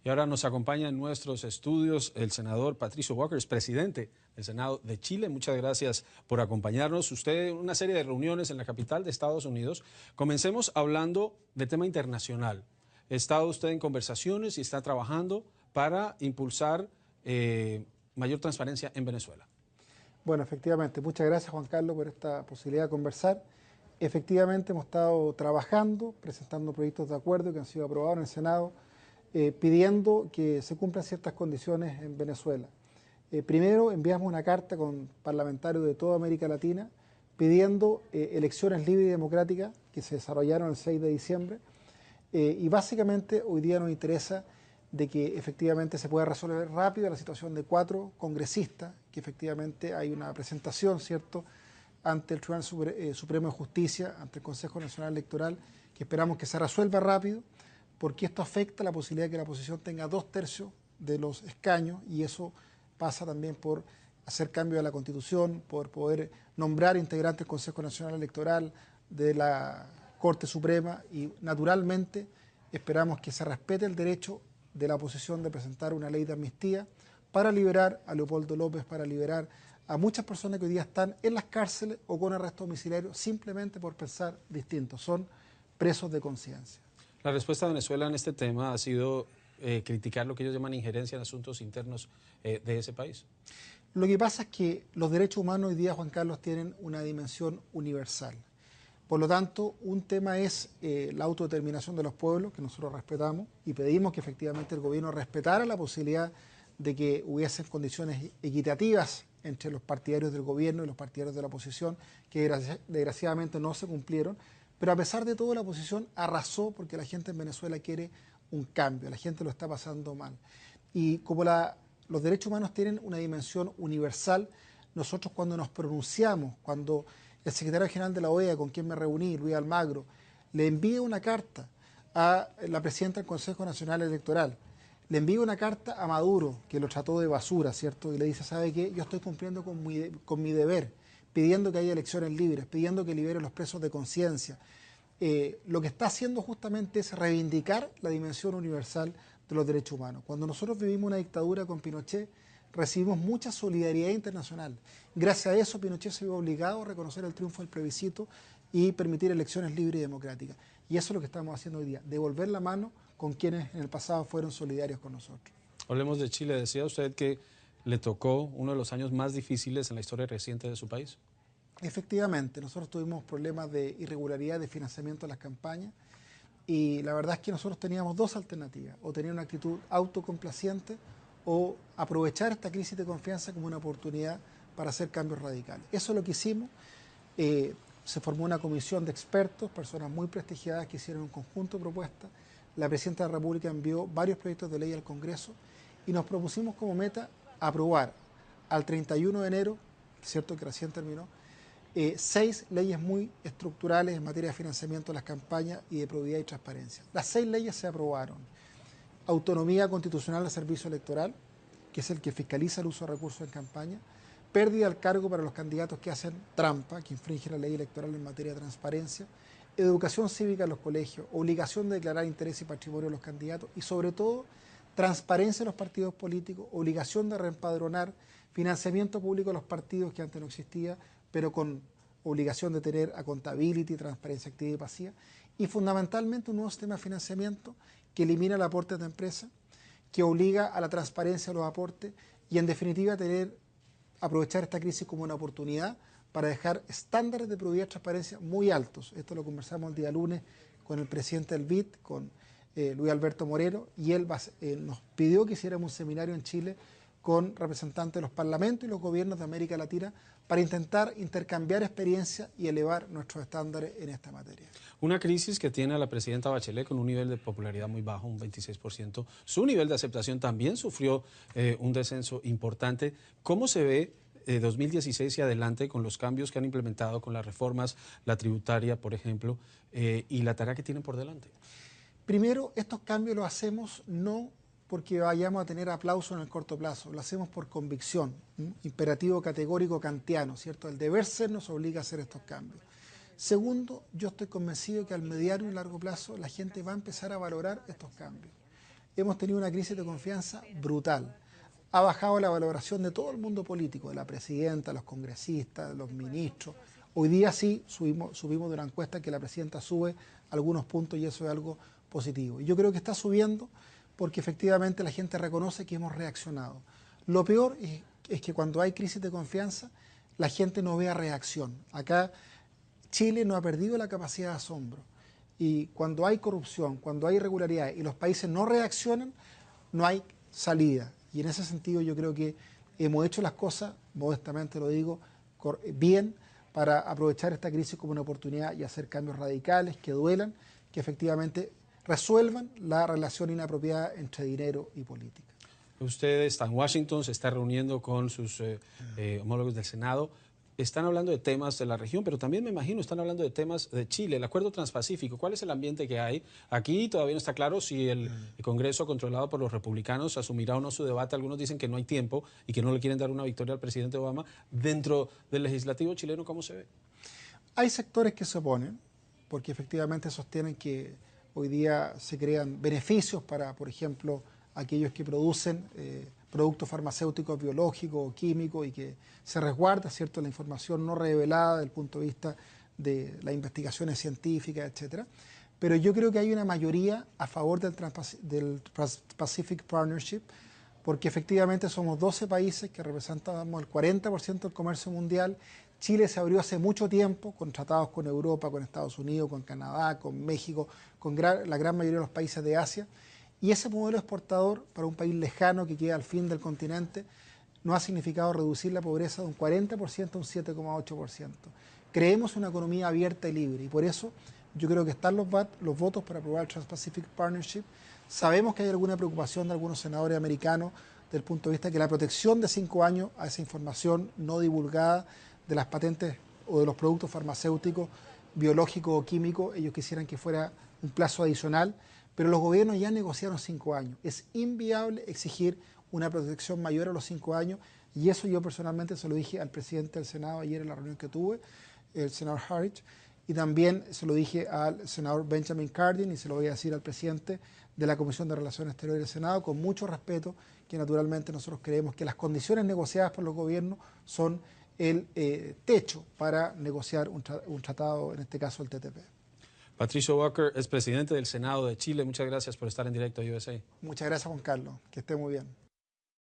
Y ahora nos acompaña en nuestros estudios el senador Patricio Walker, es presidente del Senado de Chile. Muchas gracias por acompañarnos. Usted en una serie de reuniones en la capital de Estados Unidos. Comencemos hablando de tema internacional. ¿Está usted en conversaciones y está trabajando para impulsar mayor transparencia en Venezuela? Bueno, efectivamente, muchas gracias Juan Carlos por esta posibilidad de conversar. Efectivamente hemos estado trabajando, presentando proyectos de acuerdo que han sido aprobados en el Senado, pidiendo que se cumplan ciertas condiciones en Venezuela. Primero enviamos una carta con parlamentarios de toda América Latina pidiendo elecciones libres y democráticas que se desarrollaron el 6 de diciembre y básicamente hoy día nos interesa de que efectivamente se pueda resolver rápido la situación de 4 congresistas, que efectivamente hay una presentación, ¿cierto?, ante el Tribunal Supremo de Justicia, ante el Consejo Nacional Electoral, que esperamos que se resuelva rápido, porque esto afecta la posibilidad de que la oposición tenga 2/3 de los escaños, y eso pasa también por hacer cambio a la Constitución, por poder nombrar integrantes del Consejo Nacional Electoral, de la Corte Suprema, y naturalmente esperamos que se respete el derecho de la oposición de presentar una ley de amnistía para liberar a Leopoldo López, para liberar a muchas personas que hoy día están en las cárceles o con arresto domiciliario simplemente por pensar distinto, son presos de conciencia. La respuesta de Venezuela en este tema ha sido criticar lo que ellos llaman injerencia en asuntos internos de ese país. Lo que pasa es que los derechos humanos hoy día, Juan Carlos, tienen una dimensión universal. Por lo tanto, un tema es la autodeterminación de los pueblos, que nosotros respetamos, y pedimos que efectivamente el gobierno respetara la posibilidad de que hubiesen condiciones equitativas entre los partidarios del gobierno y los partidarios de la oposición, que desgraciadamente no se cumplieron, pero a pesar de todo la oposición arrasó porque la gente en Venezuela quiere un cambio, la gente lo está pasando mal. Y como los derechos humanos tienen una dimensión universal, nosotros cuando nos pronunciamos, cuando el secretario general de la OEA, con quien me reuní, Luis Almagro, le envía una carta a la presidenta del Consejo Nacional Electoral, le envía una carta a Maduro, que lo trató de basura, ¿cierto? Y le dice, ¿sabe qué? Yo estoy cumpliendo con mi deber, pidiendo que haya elecciones libres, pidiendo que libere los presos de conciencia. Lo que está haciendo justamente es reivindicar la dimensión universal de los derechos humanos. Cuando nosotros vivimos una dictadura con Pinochet, recibimos mucha solidaridad internacional. Gracias a eso, Pinochet se vio obligado a reconocer el triunfo del plebiscito y permitir elecciones libres y democráticas. Y eso es lo que estamos haciendo hoy día, devolver la mano con quienes en el pasado fueron solidarios con nosotros. Hablemos de Chile. Decía usted que le tocó uno de los años más difíciles en la historia reciente de su país. Efectivamente, nosotros tuvimos problemas de irregularidad de financiamiento de las campañas y la verdad es que nosotros teníamos 2 alternativas, o tener una actitud autocomplaciente o aprovechar esta crisis de confianza como una oportunidad para hacer cambios radicales. Eso es lo que hicimos. Se formó una comisión de expertos, personas muy prestigiadas que hicieron un conjunto de propuestas. La Presidenta de la República envió varios proyectos de ley al Congreso y nos propusimos como meta aprobar al 31 de enero, cierto que recién terminó, 6 leyes muy estructurales en materia de financiamiento de las campañas y de probidad y transparencia. Las 6 leyes se aprobaron. Autonomía constitucional del servicio electoral, que es el que fiscaliza el uso de recursos en campaña. Pérdida del cargo para los candidatos que hacen trampa, que infringen la ley electoral en materia de transparencia. Educación cívica en los colegios, obligación de declarar interés y patrimonio de los candidatos y sobre todo transparencia en los partidos políticos, obligación de reempadronar, financiamiento público de los partidos que antes no existía, pero con obligación de tener accountability, transparencia activa y pasiva, y fundamentalmente un nuevo sistema de financiamiento que elimina el aporte de empresas, que obliga a la transparencia de los aportes y en definitiva aprovechar esta crisis como una oportunidad para dejar estándares de probidad y transparencia muy altos. Esto lo conversamos el día lunes con el presidente del BID, con Luis Alberto Moreno, y él nos pidió que hiciéramos un seminario en Chile con representantes de los parlamentos y los gobiernos de América Latina para intentar intercambiar experiencias y elevar nuestros estándares en esta materia. Una crisis que tiene a la presidenta Bachelet con un nivel de popularidad muy bajo, un 26%. Su nivel de aceptación también sufrió un descenso importante. ¿Cómo se ve 2016 y adelante con los cambios que han implementado, con las reformas, la tributaria, por ejemplo, y la tarea que tienen por delante? Primero, estos cambios los hacemos no porque vayamos a tener aplauso en el corto plazo, lo hacemos por convicción, imperativo categórico kantiano, ¿cierto? El deber ser nos obliga a hacer estos cambios. Segundo, yo estoy convencido que al mediano y largo plazo la gente va a empezar a valorar estos cambios. hemos tenido una crisis de confianza brutal. Ha bajado la valoración de todo el mundo político, de la presidenta, los congresistas, los ministros. Hoy día sí subimos de una encuesta que la presidenta sube algunos puntos y eso es algo positivo. Y yo creo que está subiendo porque efectivamente la gente reconoce que hemos reaccionado. Lo peor es que cuando hay crisis de confianza, la gente no vea reacción. Acá Chile no ha perdido la capacidad de asombro. Y cuando hay corrupción, cuando hay irregularidad y los países no reaccionan, no hay salida. Y en ese sentido yo creo que hemos hecho las cosas, modestamente lo digo, bien para aprovechar esta crisis como una oportunidad y hacer cambios radicales que duelan, que efectivamente resuelvan la relación inapropiada entre dinero y política. Usted está en Washington, se está reuniendo con sus homólogos del Senado. Están hablando de temas de la región, pero también me imagino están hablando de temas de Chile, el acuerdo transpacífico. ¿Cuál es el ambiente que hay? Aquí todavía no está claro si el Congreso controlado por los republicanos asumirá o no su debate. Algunos dicen que no hay tiempo y que no le quieren dar una victoria al presidente Obama. Dentro del legislativo chileno, ¿cómo se ve? Hay sectores que se oponen, porque efectivamente sostienen que hoy día se crean beneficios para, por ejemplo, aquellos que producen productos farmacéuticos, biológicos o químicos y que se resguarda, ¿cierto?, la información no revelada desde el punto de vista de las investigaciones científicas, etcétera. Pero yo creo que hay una mayoría a favor del Trans-Pacific Partnership, porque efectivamente somos 12 países que representamos el 40% del comercio mundial. Chile se abrió hace mucho tiempo con tratados con Europa, con Estados Unidos, con Canadá, con México, con la gran mayoría de los países de Asia. Y ese modelo exportador para un país lejano que queda al fin del continente nos ha significado reducir la pobreza de un 40% a un 7,8%. Creemos una economía abierta y libre y por eso yo creo que están los votos para aprobar el Trans-Pacific Partnership. Sabemos que hay alguna preocupación de algunos senadores americanos desde el punto de vista de que la protección de 5 años a esa información no divulgada de las patentes o de los productos farmacéuticos, biológicos o químicos, ellos quisieran que fuera un plazo adicional, pero los gobiernos ya negociaron 5 años. Es inviable exigir una protección mayor a los 5 años y eso yo personalmente se lo dije al presidente del Senado ayer en la reunión que tuve, el senador Harich, y también se lo dije al senador Benjamin Cardin y se lo voy a decir al presidente de la Comisión de Relaciones Exteriores del Senado, con mucho respeto, que naturalmente nosotros creemos que las condiciones negociadas por los gobiernos son el techo para negociar un tratado, en este caso el TTP. Patricio Walker es presidente del Senado de Chile. Muchas gracias por estar en directo a USA. Muchas gracias, Juan Carlos. Que esté muy bien.